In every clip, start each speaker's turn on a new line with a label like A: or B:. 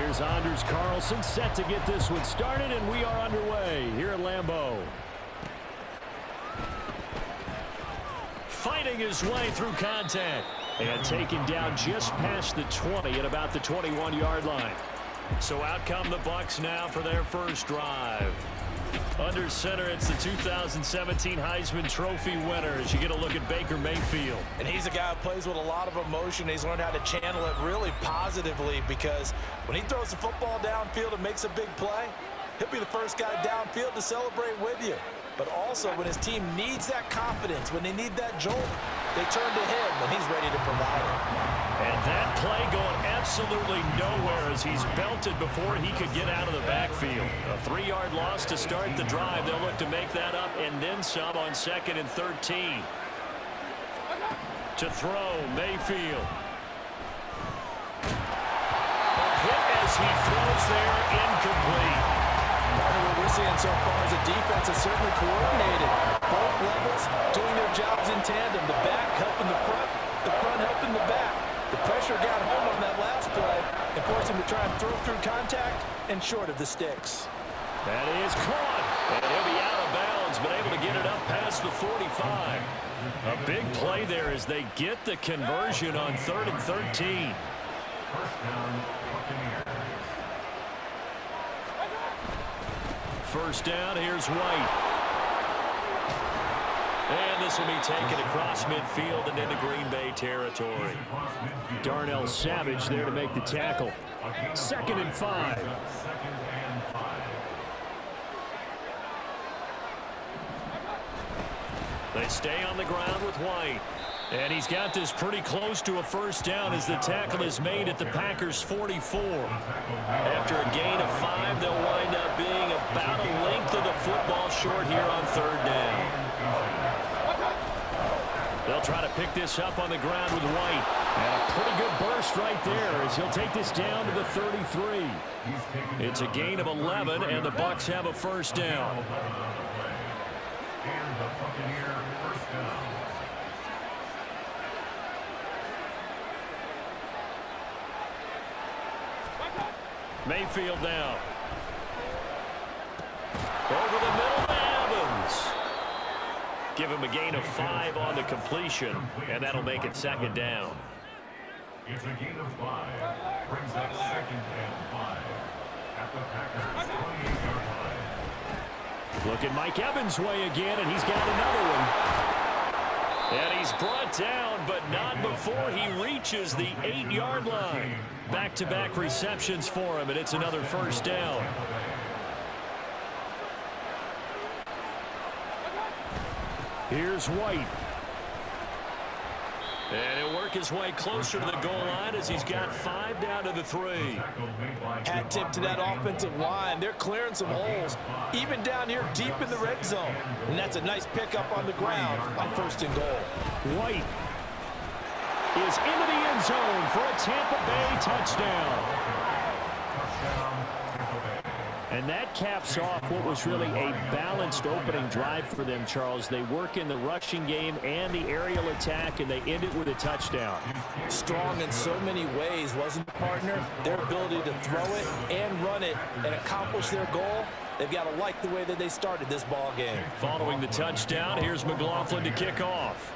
A: Here's Anders Carlson set to get this one started, and we are underway here at Lambeau. Fighting his way through contact. And taken down just past the 20 at about the 21-yard line. So out come the Bucs now for their first drive. Under center, it's the 2017 Heisman Trophy winner as you get a look at Baker Mayfield.
B: And he's a guy who plays with a lot of emotion. He's learned how to channel it really positively because when he throws the football downfield and makes a big play, he'll be the first guy downfield to celebrate with you. But also when his team needs that confidence, when they need that jolt, they turn to him, and he's ready to provide it.
A: And that play going absolutely nowhere as he's belted before he could get out of the backfield. A 3-yard loss to start the drive. They'll look to make that up and then some on 2nd and 13. To throw, Mayfield. A hit as he throws there, incomplete.
B: What we're seeing so far is the defense is certainly coordinated. Both levels doing their jobs in tandem. The back helping the front helping the back. The pressure got home on that last play and forced him to try and throw through contact and short of the sticks.
A: That is caught. And he'll be out of bounds, but able to get it up past the 45. A big play there as they get the conversion on 3rd and 13. First down, here's White. And this will be taken across midfield and into Green Bay territory. Darnell Savage there to make the tackle. 2nd and 5. They stay on the ground with White. And he's got this pretty close to a first down as the tackle is made at the Packers' 44. After a gain of 5, they'll wind up being about a length of the football short here on 3rd down. They'll try to pick this up on the ground with White. And a pretty good burst right there as he'll take this down to the 33. It's a gain of 11, and the Bucs have a first down. Mayfield now. Over the middle to Evans. Give him a gain of 5 on the completion, and that'll make it 2nd down.
C: It's a gain of 5. Brings up 2nd and 5 at the Packers' 28-yard line.
A: Look at Mike Evans' way again, and he's got another one. And he's brought down, but not before he reaches the 8-yard line. Back-to-back receptions for him, and it's another first down. Here's White. And he'll work his way closer to the goal line as he's got 5 down to the 3.
B: Hat tip to that offensive line. They're clearing some holes, even down here deep in the red zone. And that's a nice pickup on the ground on 1st and goal.
A: White is into the end zone for a Tampa Bay touchdown. And that caps off what was really a balanced opening drive for them, Charles. They work in the rushing game and the aerial attack, and they end it with a touchdown.
B: Strong in so many ways, wasn't the partner? Their ability to throw it and run it and accomplish their goal, they've got to like the way that they started this ball game.
A: Following the touchdown, here's McLaughlin to kick off.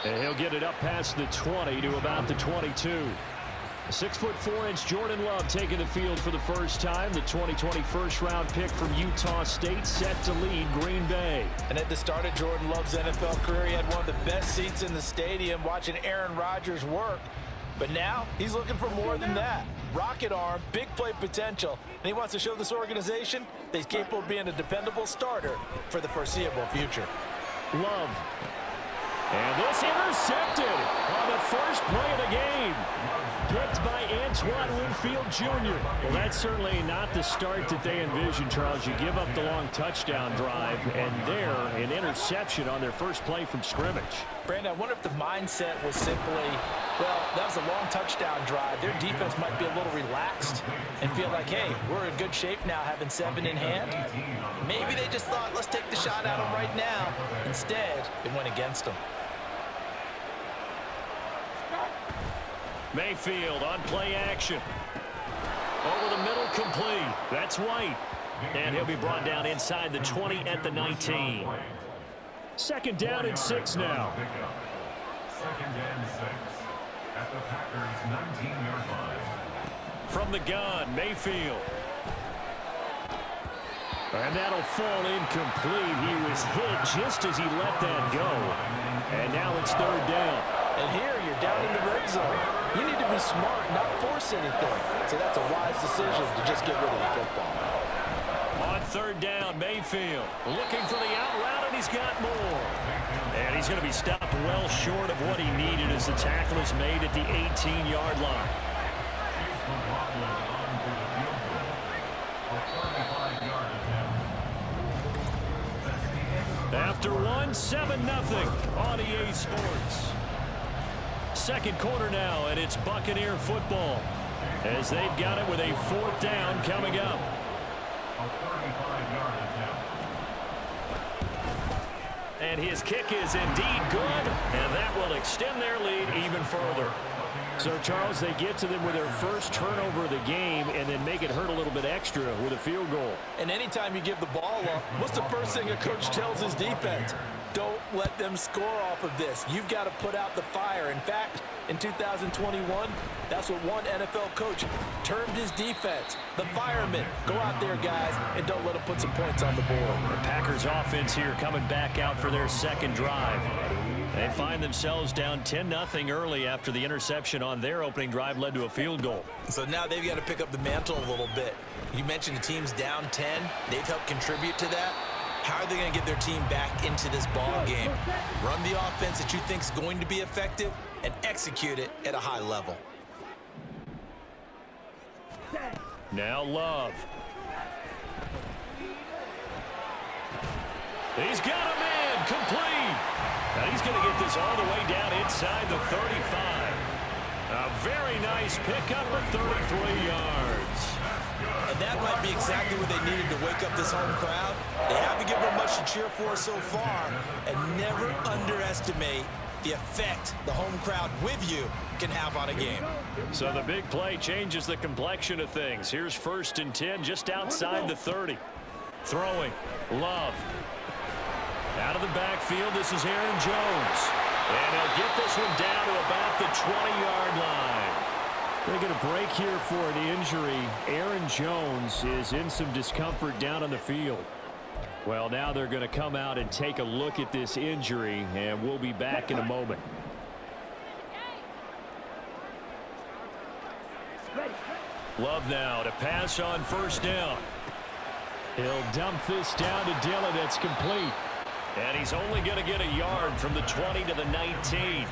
A: And he'll get it up past the 20 to about the 22. 6'4" Jordan Love taking the field for the first time. The 2020 first-round pick from Utah State set to lead Green Bay.
B: And at the start of Jordan Love's NFL career, he had one of the best seats in the stadium watching Aaron Rodgers work. But now he's looking for more than that. Rocket arm, big play potential, and he wants to show this organization that he's capable of being a dependable starter for the foreseeable future.
A: Love. And this intercepted on the first play of the game. Picked by Antoine Winfield Jr. Well, that's certainly not the start that they envisioned, Charles. You give up the long touchdown drive, and there, an interception on their first play from scrimmage.
B: Brandon, I wonder if the mindset was simply, well, that was a long touchdown drive. Their defense might be a little relaxed and feel like, hey, we're in good shape now having 7 in hand. Maybe they just thought, let's take the shot at them right now. Instead, it went against them.
A: Mayfield on play action. Over the middle, complete. That's White. And he'll be brought down inside the 20 at the 19. Second down and 6 now.
C: Second and 6 at the Packers' 19-yard line.
A: From the gun, Mayfield. And that'll fall incomplete. He was hit just as he let that go. And now it's third down.
B: And here you're down in the red zone. You need to be smart, not force anything. So that's a wise decision to just get rid of the football.
A: On third down, Mayfield looking for the out route, and he's got more. And he's going to be stopped well short of what he needed as the tackle is made at the 18-yard line. After one, 7-0 on EA Sports. Second quarter now, and it's Buccaneer football as they've got it with a fourth down coming up. And his kick is indeed good, and that will extend their lead even further. So, Charles, they get to them with their first turnover of the game and then make it hurt a little bit extra with a field goal.
B: And anytime you give the ball up, what's the first thing a coach tells his defense? Don't let them score off of this. You've got to put out the fire. In fact, in 2021, that's what one NFL coach termed his defense. The firemen. Go out there, guys, and don't let them put some points on the board.
A: The Packers offense here coming back out for their second drive. They find themselves down 10-0 early after the interception on their opening drive led to a field goal.
B: So now they've got to pick up the mantle a little bit. You mentioned the team's down 10. They've helped contribute to that. How are they going to get their team back into this ball game? Run the offense that you think is going to be effective and execute it at a high level.
A: Now Love. He's got a man complete. Now he's going to get this all the way down inside the 35. A very nice pickup of 33 yards.
B: And that might be exactly what they needed to wake up this home crowd. They haven't given them much to cheer for so far, and never underestimate the effect the home crowd with you can have on a game.
A: So the big play changes the complexion of things. Here's 1st and 10 just outside the 30. Throwing. Love. Out of the backfield, this is Aaron Jones. And he'll get this one down to about the 20-yard line. They get a break here for an injury. Aaron Jones is in some discomfort down on the field. Well, now they're going to come out and take a look at this injury, and we'll be back in a moment. Love now to pass on 1st down. He'll dump this down to Dillon. It's complete. And he's only going to get a yard from the 20 to the 19.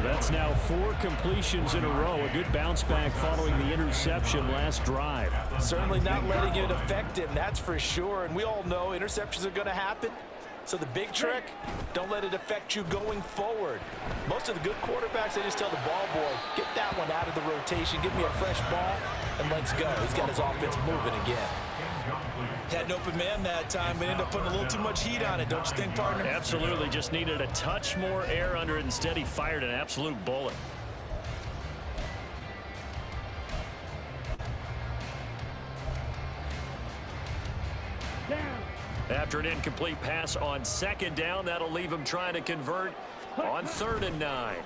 A: That's now 4 completions in a row. A good bounce back following the interception last drive.
B: Certainly not letting it affect him, that's for sure. And we all know interceptions are going to happen. So the big trick, don't let it affect you going forward. Most of the good quarterbacks, they just tell the ball boy, get that one out of the rotation, give me a fresh ball, and let's go. He's got his offense moving again. Had an open man that time, but ended up putting a little too much heat on it, don't you think, partner?
A: Absolutely. Just needed a touch more air under it. Instead, he fired an absolute bullet. After an incomplete pass on 2nd down, that'll leave him trying to convert on 3rd and 9.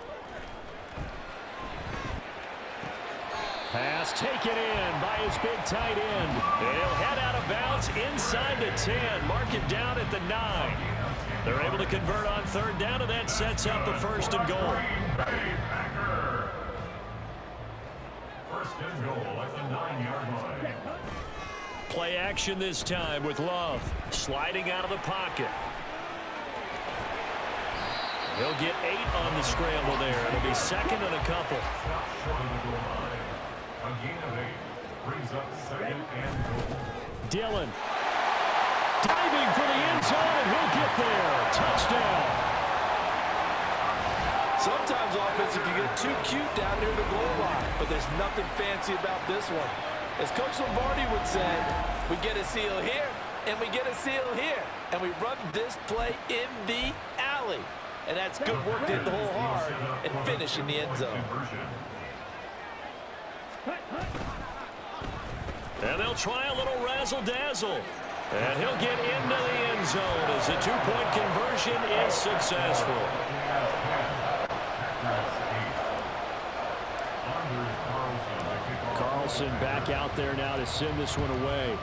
A: Pass taken in by his big tight end. He'll head out of bounds inside the 10. Mark it down at the 9. They're able to convert on 3rd down, and that sets up a 1st and goal.
C: 1st and goal at the 9-yard line.
A: Play action this time with Love sliding out of the pocket. He'll get 8 on the scramble there. It'll be 2nd and a couple.
C: A gain of 8 brings up 2nd and goal.
A: Dillon diving for the end zone, and he'll get there. Touchdown.
B: Sometimes offense, you get too cute down near the goal line, but there's nothing fancy about this one. As Coach Lombardi would say, we get a seal here, and we get a seal here, and we run this play in the alley. And that's good work to hit the hole hard and finish in the end zone.
A: And they'll try a little razzle-dazzle. And he'll get into the end zone as the two-point conversion is successful. Carlson back out there now to send this one away.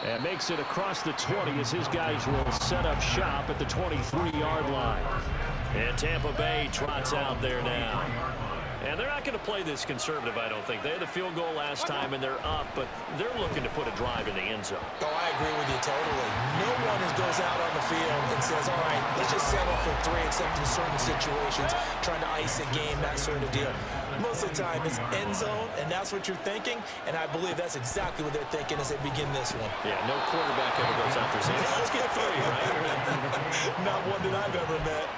A: And makes it across the 20 as his guys will set up shop at the 23-yard line. And Tampa Bay trots out there now. And they're not going to play this conservative, I don't think. They had the field goal last time, and they're up, but they're looking to put a drive in the end zone.
B: Oh, I agree with you totally. No one goes out on the field and says, all right, let's just settle for 3, except in certain situations, trying to ice a game, that sort of deal. Most of the time, it's end zone, and that's what you're thinking, and I believe that's exactly what they're thinking as they begin this one.
A: Yeah, no quarterback ever goes out there saying, let's get 3, right?
B: Not one that I've ever met.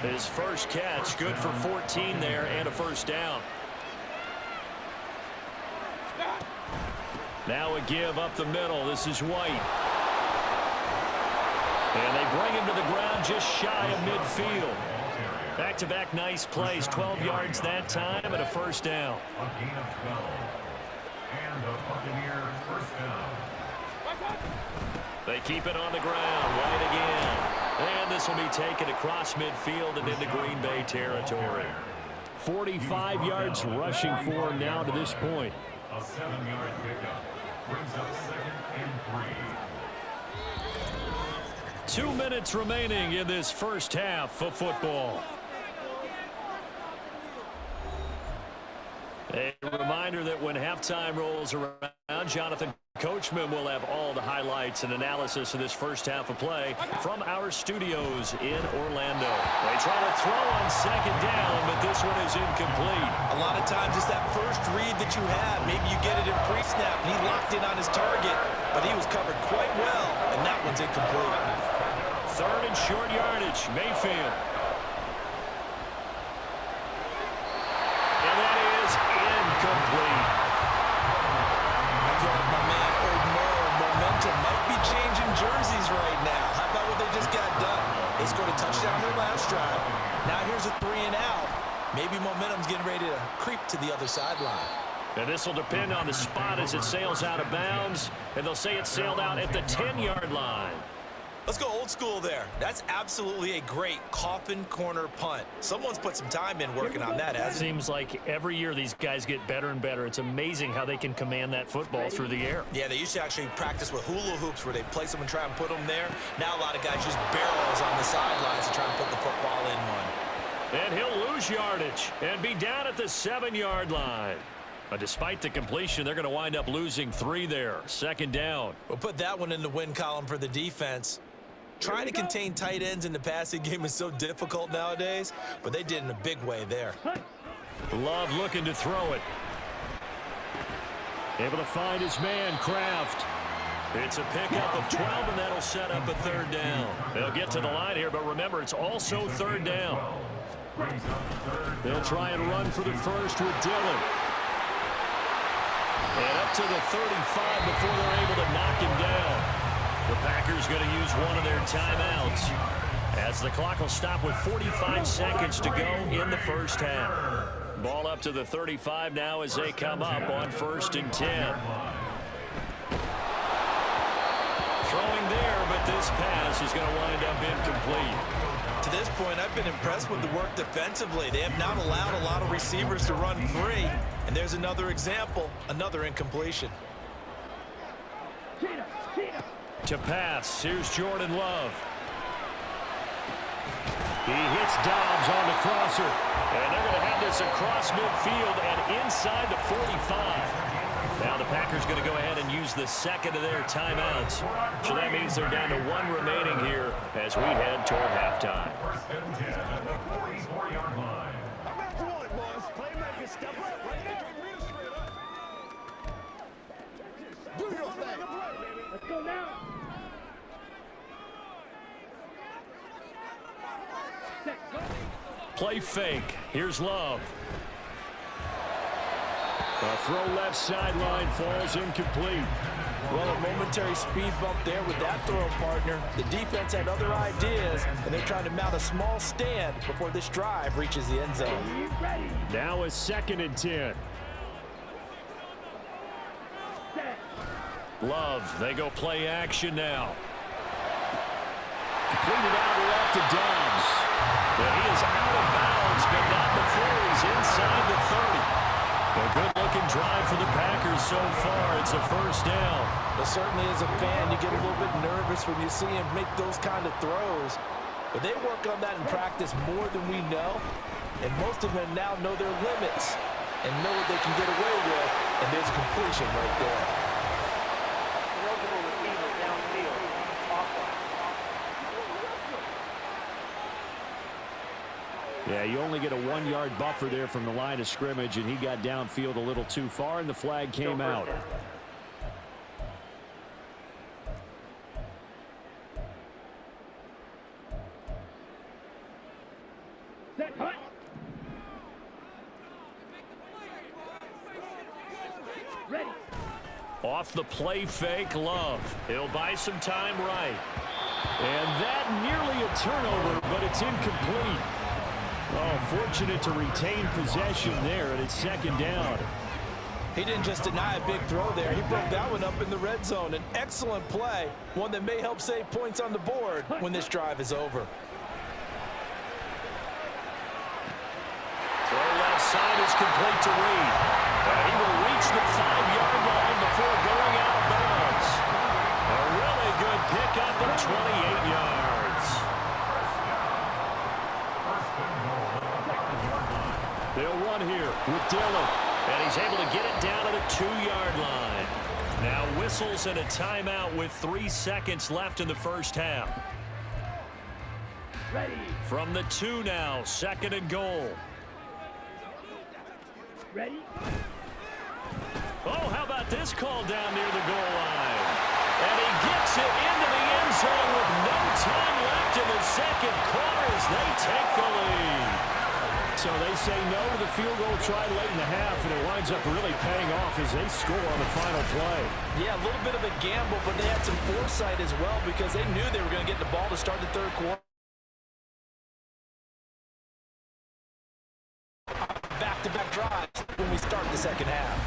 A: His first catch, good for 14 there and a first down. Now a give up the middle. This is White. And they bring him to the ground just shy of midfield. Back-to-back nice plays, 12 yards that time and a first down.
C: A gain of 12. And the Buccaneers first down.
A: They keep it on the ground. White again. And this will be taken across midfield and into Green Bay territory. 45 yards rushing for him now to this point.
C: A 7-yard pickup brings up 2nd and 3.
A: 2 minutes remaining in this first half of football. A reminder that when halftime rolls around, Jonathan Coachman will have all the highlights and analysis of this first half of play from our studios in Orlando. They try to throw on second down, but this one is incomplete.
B: A lot of times it's that first read that you have. Maybe you get it in pre-snap, and he locked in on his target, but he was covered quite well, and that one's incomplete.
A: Third and short yardage, Mayfield. And that is incomplete.
B: I feel like my man Old Mo, momentum might be changing jerseys right now. How about what they just got done? They scored a touchdown their last drive. Now here's a 3 and out. Maybe momentum's getting ready to creep to the other sideline.
A: And this will depend on the spot as it sails out of bounds. And they'll say it sailed out at the 10-yard line.
B: Let's go old school there. That's absolutely a great coffin corner punt. Someone's put some time in working on that, hasn't it?
A: Seems like every year these guys get better and better. It's amazing how they can command that football through the air.
B: Yeah, they used to actually practice with hula hoops where they place them and try and put them there. Now a lot of guys use barrels on the sidelines to try and put the football in one.
A: And he'll lose yardage and be down at the 7-yard line. But despite the completion, they're going to wind up losing 3 there. Second down.
B: We'll put that one in the win column for the defense. Trying to contain tight ends in the passing game is so difficult nowadays, but they did in a big way there.
A: Love looking to throw it. Able to find his man, Kraft. It's a pickup of 12, and that'll set up a third down. They'll get to the line here, but remember, it's also third down. They'll try and run for the first with Dillon. And up to the 35 before they're able to knock him down. The Packers going to use one of their timeouts as the clock will stop with 45 seconds to go in the first half. Ball up to the 35 now as they come up on 1st and 10. Throwing there, but this pass is going to wind up incomplete.
B: To this point, I've been impressed with the work defensively. They have not allowed a lot of receivers to run free. And there's another example, another incompletion.
A: To pass, here's Jordan Love. He hits Dobbs on the crosser. And they're going to have this across midfield and inside the 45. Now the Packers going to go ahead and use the second of their timeouts. So that means they're down to 1 remaining here as we head toward halftime.
C: 1st and 10 at the 44-yard line.
D: Let's go now.
A: Play fake. Here's Love. A throw left sideline falls incomplete.
B: Well, a momentary speed bump there with that throw, partner. The defense had other ideas, and they're trying to mount a small stand before this drive reaches the end zone.
A: Now a 2nd and 10. Love, they go play action now. Completed out left to Dobbs. But he is out of bounds, but not before he's inside the 30. A good-looking drive for the Packers so far. It's a first down.
B: But certainly as a fan, you get a little bit nervous when you see him make those kind of throws. But they work on that in practice more than we know. And most of them now know their limits and know what they can get away with. And there's a completion right there.
A: Yeah, you only get a 1-yard buffer there from the line of scrimmage, and he got downfield a little too far, and the flag came out.
D: Ready.
A: Off the play fake, Love. He'll buy some time right. And that nearly a turnover, but it's incomplete. Oh, fortunate to retain possession there, and it's 2nd down.
B: He didn't just deny a big throw there. He broke that one up in the red zone. An excellent play, one that may help save points on the board when this drive is over.
A: Throw left side is complete to Reed. He will reach the 5-yard line before going out of bounds. A really good pickup of 28 yards. They'll run here with Dillon, and he's able to get it down to the 2-yard line. Now whistles and a timeout with 3 seconds left in the first half.
D: Ready.
A: From the 2 now, 2nd and goal.
D: Ready.
A: Oh, how about this call down near the goal line? And he gets it into the end zone with no time left in the second quarter as they take the lead. So they say no to the field goal try late in the half, and it winds up really paying off as they score on the final play.
B: Yeah, a little bit of a gamble, but they had some foresight as well because they knew they were going to get the ball to start the 3rd quarter. Back-to-back drives when we start the 2nd half.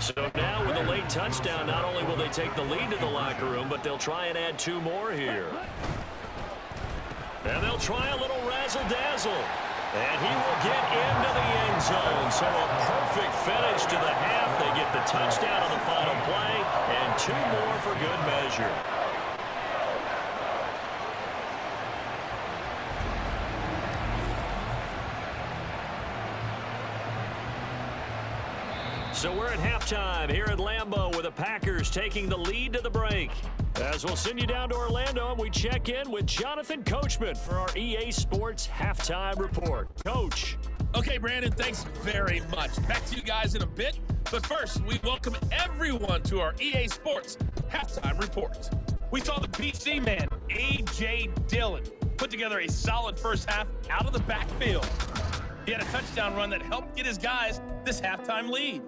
A: So now with a late touchdown, not only will they take the lead to the locker room, but they'll try and add 2 more here. And they'll try a little razzle-dazzle. And he will get into the end zone. So a perfect finish to the half. They get the touchdown on the final play, and 2 more for good measure. So we're at halftime here at Lambeau with the Packers taking the lead to the break. As we'll send you down to Orlando, and we check in with Jonathan Coachman for our EA Sports Halftime Report. Coach.
E: Okay, Brandon, thanks very much. Back to you guys in a bit. But first, we welcome everyone to our EA Sports Halftime Report. We saw the BC man, A.J. Dillon, put together a solid first half out of the backfield. He had a touchdown run that helped get his guys this halftime lead.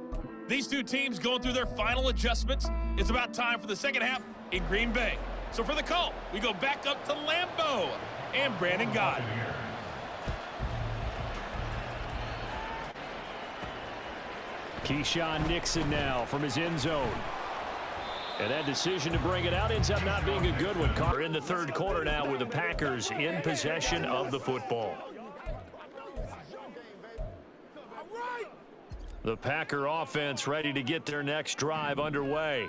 E: These 2 teams going through their final adjustments. It's about time for the second half in Green Bay. So for the call, we go back up to Lambeau and Brandon Gott.
A: Keyshawn Nixon now from his end zone. And that decision to bring it out ends up not being a good one. We're in the 3rd quarter now with the Packers in possession of the football. The Packer offense ready to get their next drive underway.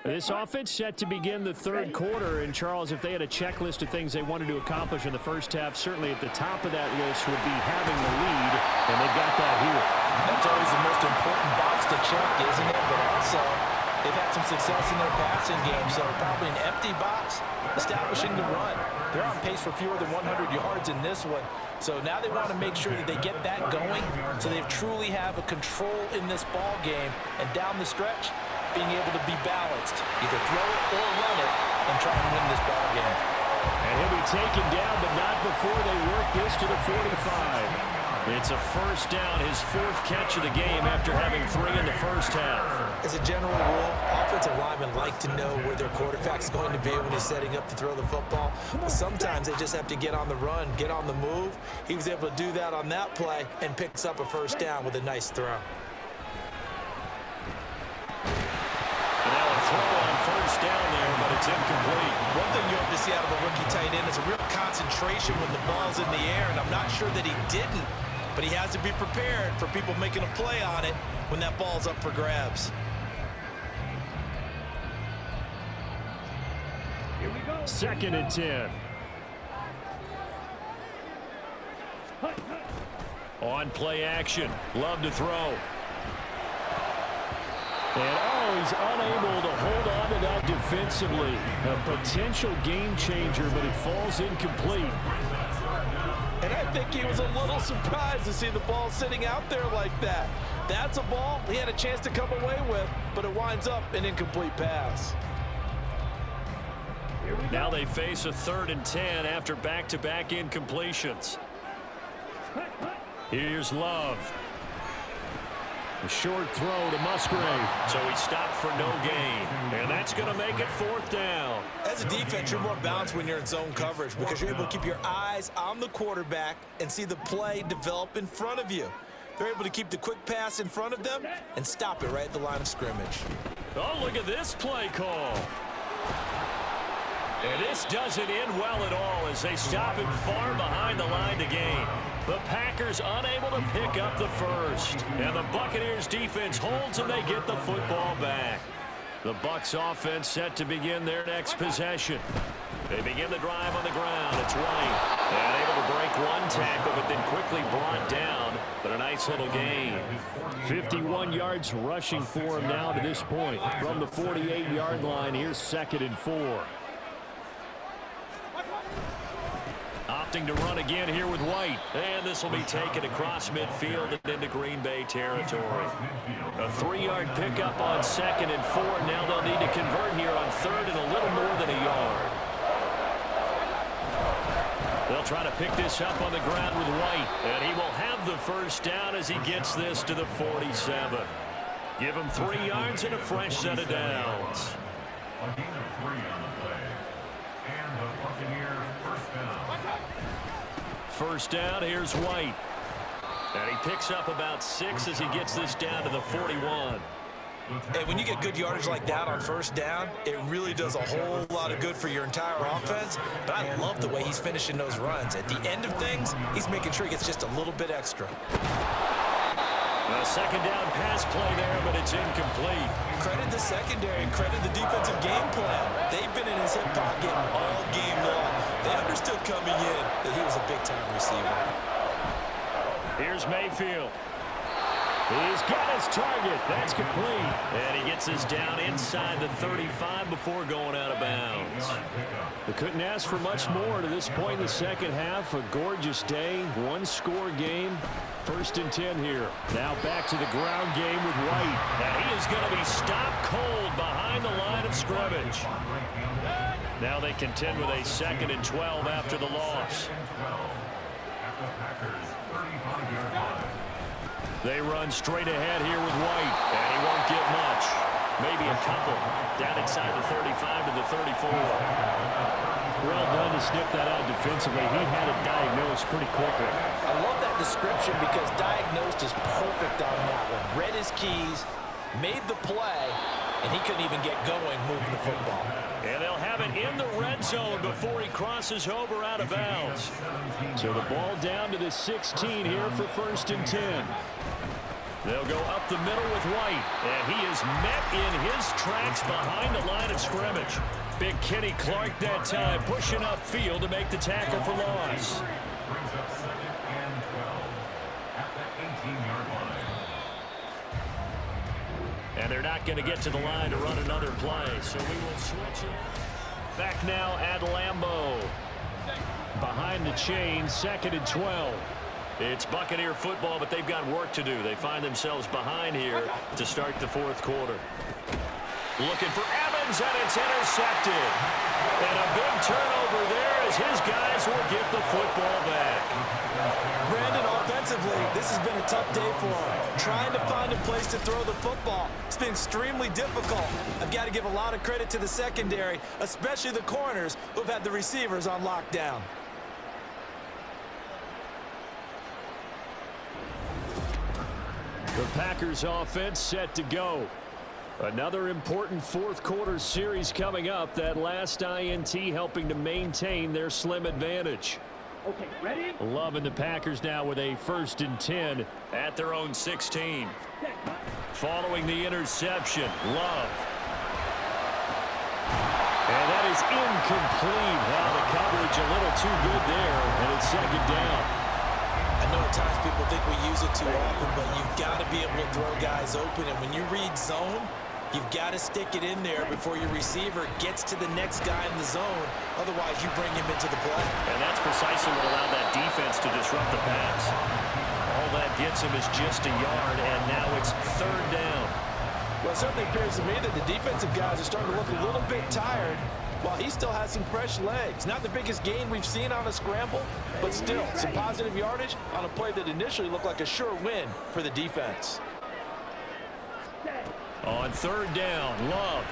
A: This offense set to begin the 3rd quarter, and Charles, if they had a checklist of things they wanted to accomplish in the first half, certainly at the top of that list would be having the lead, and they've got that here.
B: That's always the most important box to check, isn't it? But also, they've had some success in their passing game, so probably an empty box establishing the run. They're on pace for fewer than 100 yards in this one. So now they want to make sure that they get that going so they truly have a control in this ball game. And down the stretch, being able to be balanced, either throw it or run it, and try and win this ball game.
A: And he'll be taken down, but not before they work this to the 45. It's a first down, his 4th catch of the game after having 3 in the first half.
B: As a general rule, offensive linemen like to know where their quarterback's going to be when he's setting up to throw the football. But sometimes they just have to get on the run, get on the move. He was able to do that on that play and picks up a first down with a nice throw.
A: And now a throw on first down there, but it's incomplete.
B: One thing you hope to see out of a rookie tight end is a real concentration when the ball's in the air, and I'm not sure that he didn't, but he has to be prepared for people making a play on it when that ball's up for grabs.
D: Here we go.
A: 2nd and 10. On play action. Love to throw. And he's unable to hold on to that defensively. A potential game changer, but it falls incomplete.
B: And I think he was a little surprised to see the ball sitting out there like that. That's a ball he had a chance to come away with, but it winds up an incomplete pass.
A: Now they face a 3rd and 10 after back-to-back incompletions. Here's Love. A short throw to Musgrave. So he stopped for no gain. And that's going to make it 4th down.
B: As a defense, you're more balanced when you're in zone coverage because you're able to keep your eyes on the quarterback and see the play develop in front of you. They're able to keep the quick pass in front of them and stop it right at the line of scrimmage.
A: Oh, look at this play call. And this doesn't end well at all as they stop him far behind the line to gain. The Packers unable to pick up the first. And the Buccaneers defense holds and they get the football back. The Bucs offense set to begin their next possession. They begin the drive on the ground. It's White. And able to break one tackle, but then quickly brought down. But a nice little gain. 51 yards rushing for him now to this point. From the 48-yard line, here's 2nd and 4. Opting to run again here with White. And this will be taken across midfield and into Green Bay territory. A 3-yard pickup on 2nd and 4. Now they'll need to convert here on 3rd and a little more than a yard. They'll try to pick this up on the ground with White. And he will have the first down as he gets this to the 47. Give him 3 yards and a fresh set of downs.
C: A gain of 3 on the play. And the Buccaneers first down.
A: First down, here's White. And he picks up about 6 as he gets this down to the 41.
B: And when you get good yardage like that on first down, it really does a whole lot of good for your entire offense. But I love the way he's finishing those runs. At the end of things, he's making sure he gets just a little bit extra.
A: A 2nd down pass play there, but it's incomplete.
B: Credit the secondary and credit the defensive game plan. They've been in his hip pocket all game long. They understood coming in that he was a big-time receiver.
A: Here's Mayfield. He's got his target. That's complete. And he gets his down inside the 35 before going out of bounds. They couldn't ask for much more to this point in the second half. A gorgeous day, 1-score game. 1st and 10 here. Now back to the ground game with White. And he is going to be stopped cold behind the line of scrimmage. Now they contend with a 2nd and 12 after the loss. They run straight ahead here with White. And he won't get much. Maybe a couple. Down inside the 35 to the 34. Well done to sniff that out defensively. He had it diagnosed pretty quickly.
B: I love that description because diagnosed is perfect on that one. Read his keys, made the play, and he couldn't even get going moving the football.
A: And they'll have it in the red zone before he crosses over out of bounds. So the ball down to the 16 here for 1st and 10. They'll go up the middle with White. And he is met in his tracks behind the line of scrimmage. Big Kenny Clark that time pushing upfield to make the tackle for loss.
C: Brings up 2nd and 12 at the 18-yard line.
A: And they're not going to get to the line to run another play. So we will switch it. Back now at Lambeau. Behind the chain, 2nd and 12. It's Buccaneer football, but they've got work to do. They find themselves behind here to start the 4th quarter. Looking for Evans. runs, and it's intercepted. And a big turnover there as his guys will get the football back.
B: Brandon, offensively, this has been a tough day for him. Trying to find a place to throw the football. It's been extremely difficult. I've got to give a lot of credit to the secondary, especially the corners who've had the receivers on lockdown.
A: The Packers offense set to go. Another important fourth quarter series coming up. That last INT helping to maintain their slim advantage.
D: Okay, ready?
A: Loving the Packers now with a 1st and 10 at their own 16. Following the interception, Love. And that is incomplete. Wow, the coverage a little too good there, and it's 2nd down.
B: I know at times people think we use it too often, but you've got to be able to throw guys open. And when you read zone, you've got to stick it in there before your receiver gets to the next guy in the zone. Otherwise, you bring him into the play.
A: And that's precisely what allowed that defense to disrupt the pass. All that gets him is just a yard, and now it's 3rd down.
B: Well, it certainly appears to me that the defensive guys are starting to look a little bit tired while he still has some fresh legs. Not the biggest gain we've seen on a scramble, but still some positive yardage on a play that initially looked like a sure win for the defense.
A: On 3rd down, Love.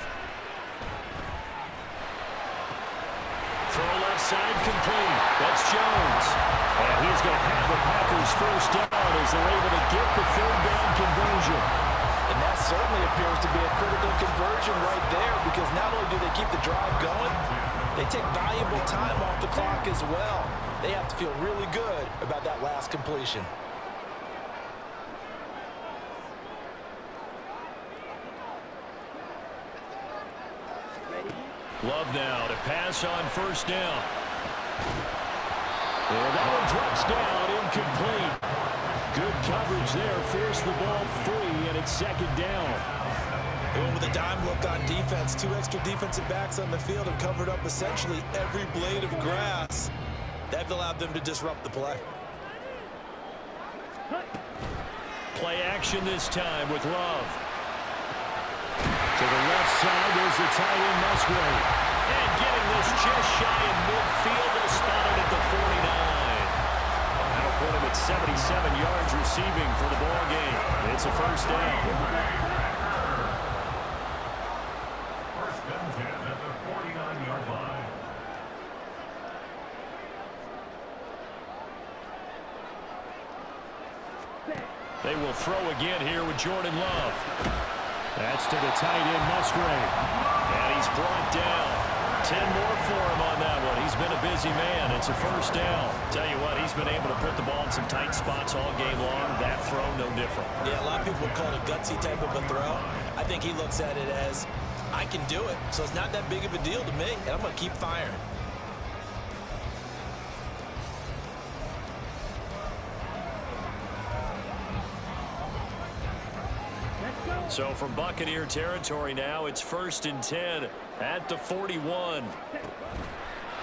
A: Throw left side complete. That's Jones. And he's going to have the Packers 1st down as they're able to get the 3rd down conversion.
B: And that certainly appears to be a critical conversion right there, because not only do they keep the drive going, they take valuable time off the clock as well. They have to feel really good about that last completion.
A: Love now to pass on 1st down. And that one drops down, incomplete. Good coverage there, forced the ball free, and it's 2nd down.
B: And with a dime look on defense, 2 extra defensive backs on the field have covered up essentially every blade of grass. That allowed them to disrupt the play.
A: Play action this time with Love. To the left side, there's the tight end Musgrave. And getting this just shy in midfield, they'll spot it at the 49. That'll put him at 77 yards receiving for the ball game. It's a 1st down.
C: 1st and 10 at the 49-yard line.
A: They will throw again here with Jordan Love. That's to the tight end Musgrave. And he's brought down. 10 more for him on that one. He's been a busy man. It's a 1st down. Tell you what, he's been able to put the ball in some tight spots all game long. That throw, no different.
B: Yeah, a lot of people would call it a gutsy type of a throw. I think he looks at it as, I can do it, so it's not that big of a deal to me, and I'm going to keep firing.
A: So from Buccaneer territory now, it's 1st and 10 at the 41.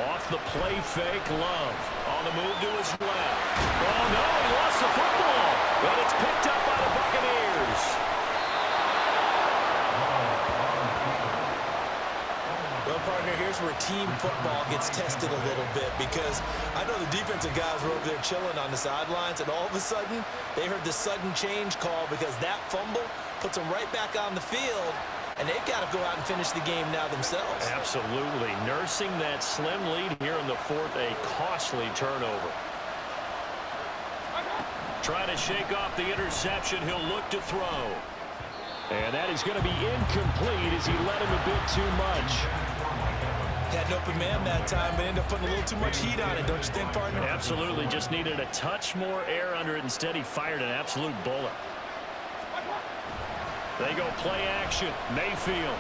A: Off the play fake, Love. On the move to his left. Oh, no, he lost the football. And it's picked up by the Buccaneers.
B: Well, partner, here's where team football gets tested a little bit, because I know the defensive guys were over there chilling on the sidelines, and all of a sudden, they heard the sudden change call because that fumble puts them right back on the field, and they've got to go out and finish the game now themselves.
A: Absolutely. Nursing that slim lead here in the 4th, a costly turnover. Trying to shake off the interception. He'll look to throw. And that is going to be incomplete as he let him a bit too much.
B: Had an open man that time, but ended up putting a little too much heat on it, don't you think, partner?
A: Absolutely. Just needed a touch more air under it. Instead, he fired an absolute bullet. They go play action. Mayfield.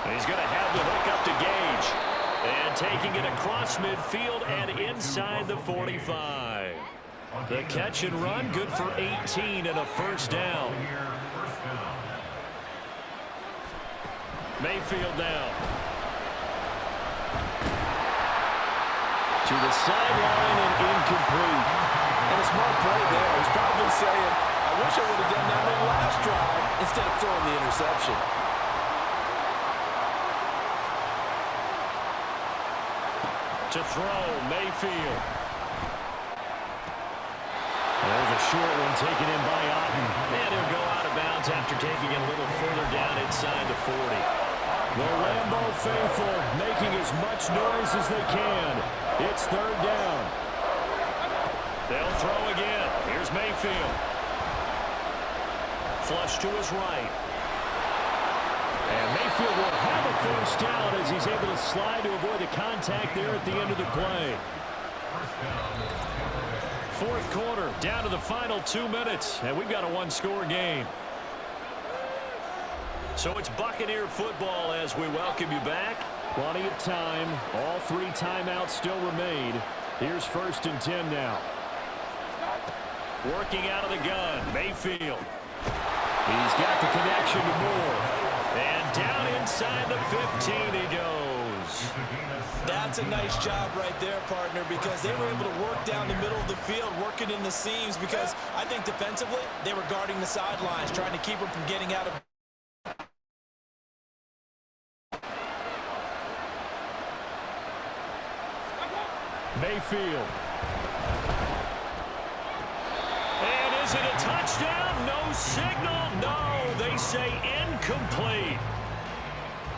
A: And he's going to have the hook up to Gage. And taking it across midfield and inside the 45. The catch and run, good for 18 and a 1st down. Mayfield now. To the sideline and incomplete.
B: And a smart play there. He's probably saying, I wish I would have done that on the last drive instead of throwing the interception.
A: To throw, Mayfield. There's a short one taken in by Otten. And he'll go out of bounds after taking it a little further down inside the 40. The Lambeau faithful making as much noise as they can. It's third down. They'll throw again. Here's Mayfield. Flush to his right. And Mayfield will have a first down as he's able to slide to avoid the contact there at the end of the play. Fourth quarter, down to the final 2 minutes, and we've got a one-score game. So it's Buccaneer football as we welcome you back. Plenty of time. All 3 timeouts still remain. Here's 1st and 10 now. Working out of the gun, Mayfield. He's got the connection to Moore. And down inside the 15 he goes.
B: That's a nice job right there, partner, because they were able to work down the middle of the field, working in the seams, because I think defensively they were guarding the sidelines, trying to keep them from getting out of.
A: Mayfield. And is it a touchdown? No signal. No, they say incomplete.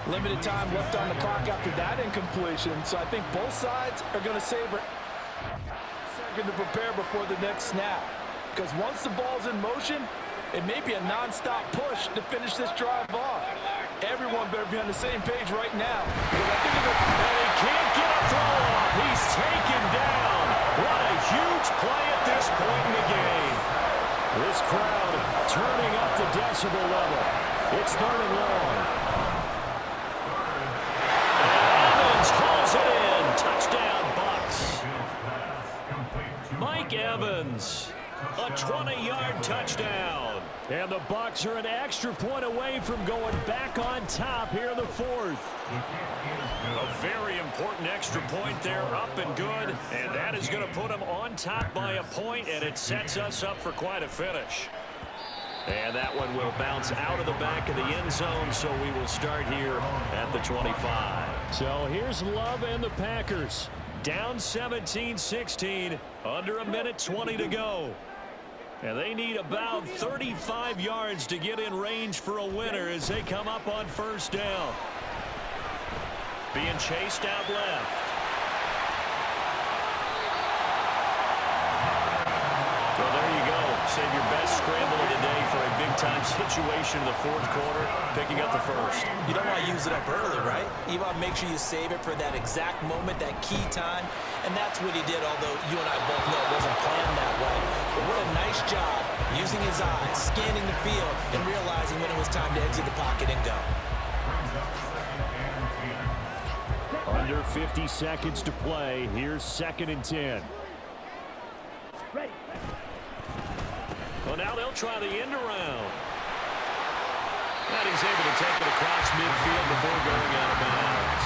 F: Limited time left on the clock after that incompletion, so I think both sides are going to savor a second to prepare before the next snap. Because once the ball's in motion, it may be a non-stop push to finish this drive off. Everyone better be on the same page right now.
A: And he can't get a throw off. He's taken down. What a huge play at this point in the game. This crowd turning up the decibel level. It's third and long. Calls it in. Touchdown, Bucks. Mike Evans, a 20-yard touchdown. And the Bucks are an extra point away from going back on top here in the fourth. A very important extra point there, up and good. And that is going to put them on top by a point, and it sets us up for quite a finish. And that one will bounce out of the back of the end zone, so we will start here at the 25. So here's Love and the Packers. Down 17-16, under a minute 20 to go. And they need about 35 yards to get in range for a winner as they come up on first down. Being chased out left. Well, there you go. Save your best scramble of the day for a big-time situation in the fourth quarter, picking up the first.
B: You don't want to use it up early, right? You want to make sure you save it for that exact moment, that key time, and that's what he did, although you and I both know it wasn't planned that way. But what a nice job using his eyes, scanning the field, and realizing when it was time to exit the pocket and go.
A: Under 50 seconds to play. Here's 2nd and 10.
D: Ready.
A: Well, now they'll try the end around. And he's able to take it across midfield before going out of bounds.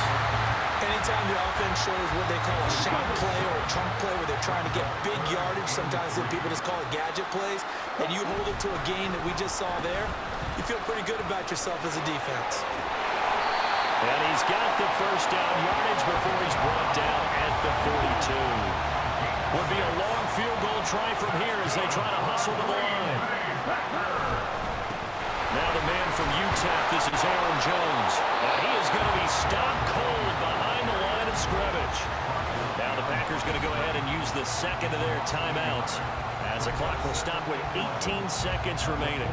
B: Anytime the offense shows what they call a shot play or a chunk play where they're trying to get big yardage, sometimes people just call it gadget plays, and you hold it to a gain that we just saw there, you feel pretty good about yourself as a defense.
A: And he's got the first down yardage before he's brought down at the 42. Would be a long field goal try from here as they try to hustle to the line. Now the man from UTEP, this is Aaron Jones. And he is going to be stopped cold behind the line of scrimmage. Now the Packers going to go ahead and use the second of their timeouts as the clock will stop with 18 seconds remaining.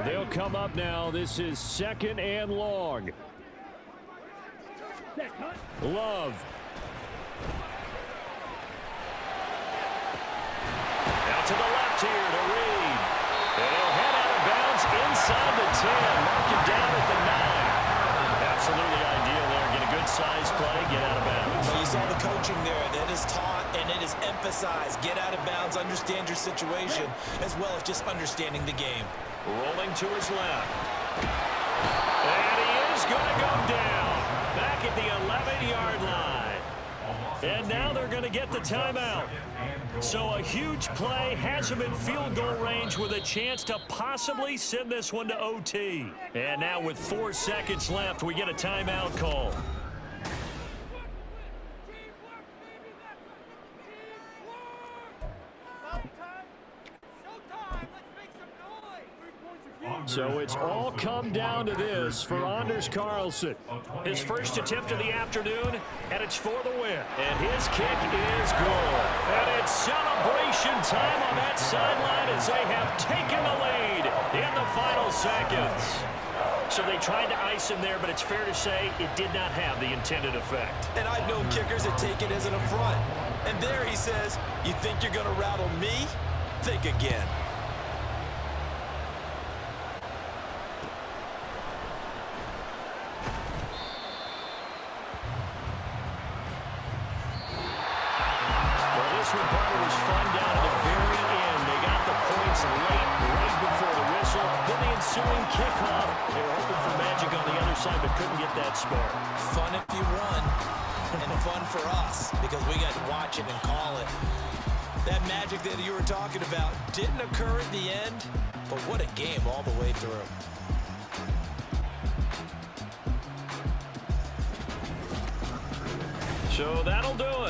A: They'll come up now. This is 2nd and long. Love. Now to the left here to Reed. And he'll head out of bounds inside the 10. Mark him down at the 9. Absolutely ideal there. Get a good size play. Get out of bounds.
B: Well, you saw the coaching there. That is taught and it is emphasized. Get out of bounds. Understand your situation as well as just understanding the game.
A: Rolling to his left. And he is going to go down. Back at the 11-yard line. And now they're going to get the timeout. So a huge play has them in field goal range with a chance to possibly send this one to OT. And now with 4 seconds left, we get a timeout call. So it's all come down to this for Anders Carlson. His first attempt of the afternoon, and it's for the win. And his kick is good. And it's celebration time on that sideline as they have taken the lead in the final seconds. So they tried to ice him there, but it's fair to say it did not have the intended effect.
B: And I've known kickers that take it as an affront. And there he says, you think you're going to rattle me? Think again.
A: This one was fun down to the very end. They got the points late, right before the whistle. Then the ensuing kickoff. They were hoping for magic on the other side, but couldn't get that spark.
B: Fun if you won, and fun for us, because we got to watch it and call it. That magic that you were talking about didn't occur at the end, but what a game all the way through.
A: So that'll do